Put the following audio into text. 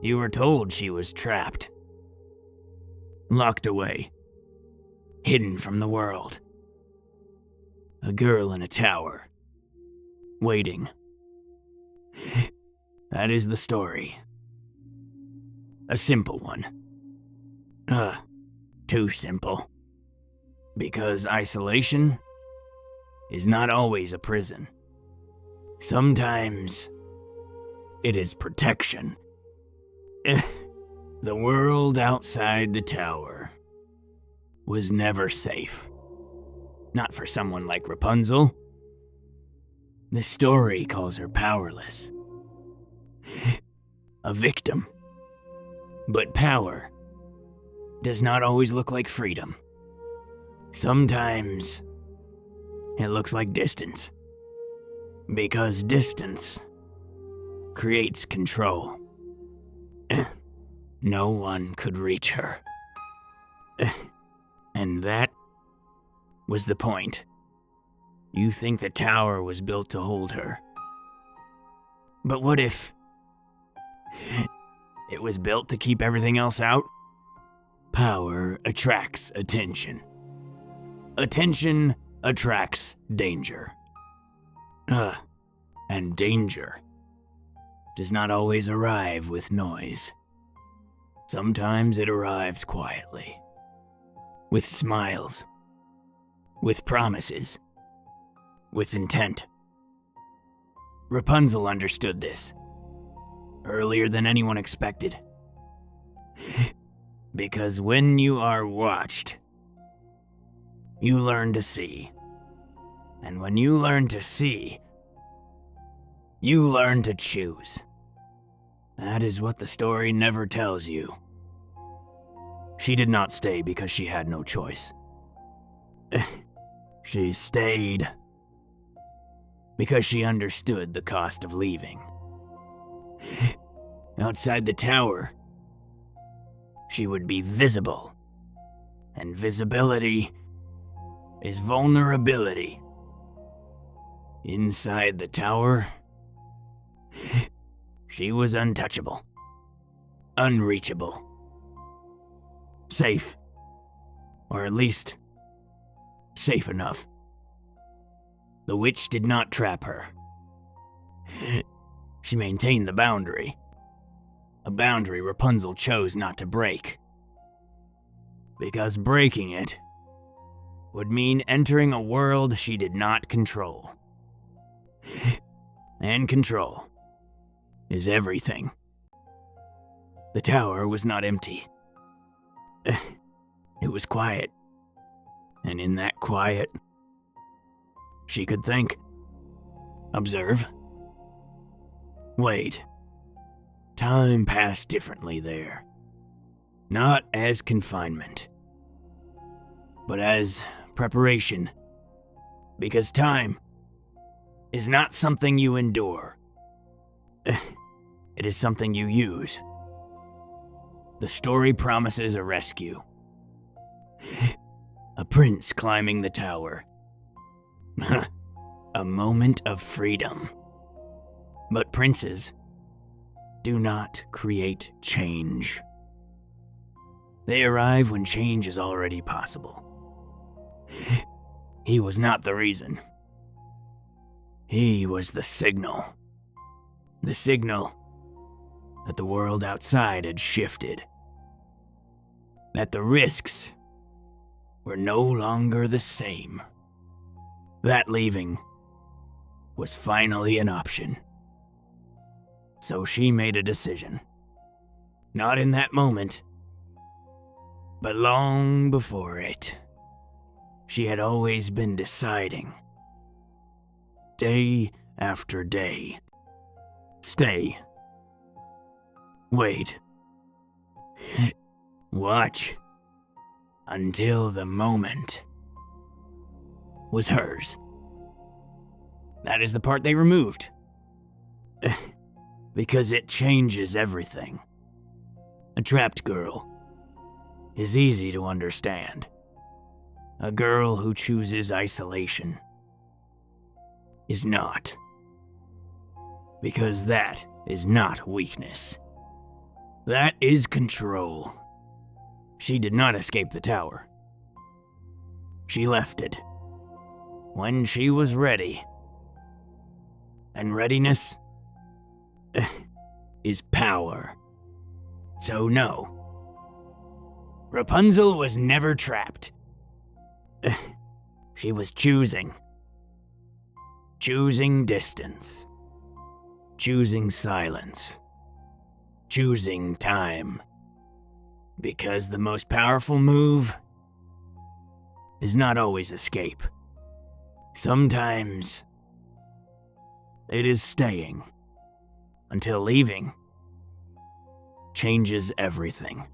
You were told she was trapped. Locked away. Hidden from the world. A girl in a tower. Waiting. That is the story. A simple one. Too simple. Because isolation is not always a prison. Sometimes it is protection. The world outside the tower was never safe. Not for someone like Rapunzel. The story calls her powerless. A victim. But power does not always look like freedom. Sometimes it looks like distance. Because distance creates control. No one could reach her. And that was the point. You think the tower was built to hold her. But what if it was built to keep everything else out? Power attracts attention. Attention attracts danger. And danger does not always arrive with noise. Sometimes it arrives quietly. With smiles. With promises. With intent. Rapunzel understood this. Earlier than anyone expected. Because when you are watched, you learn to see. And when you learn to see, you learn to choose. That is what the story never tells you. She did not stay because she had no choice. She stayed because she understood the cost of leaving. Outside the tower, she would be visible. And visibility is vulnerability. Inside the tower, she was untouchable. Unreachable. Safe. Or at least, safe enough. The witch did not trap her. She maintained the boundary. A boundary Rapunzel chose not to break. Because breaking it would mean entering a world she did not control. And control is everything. The tower was not empty. It was quiet. And in that quiet, she could think. Observe. Wait. Time passed differently there. Not as confinement, but as preparation. Because time is not something you endure. It is something you use. The story promises a rescue. A prince climbing the tower. A moment of freedom. But princes do not create change. They arrive when change is already possible. He was not the reason. He was the signal. The signal that the world outside had shifted. That the risks were no longer the same. That leaving was finally an option. So she made a decision. Not in that moment, but long before it. She had always been deciding. Day after day. Stay. Wait. Watch. Until the moment was hers. That is the part they removed. Because it changes everything. A trapped girl is easy to understand. A girl who chooses isolation is not. Because that is not weakness. That is control. She did not escape the tower. She left it when she was ready. And readiness is power. So no. Rapunzel was never trapped. She was choosing. Choosing distance. Choosing silence. Choosing time. Because the most powerful move is not always escape. Sometimes it is staying until leaving changes everything.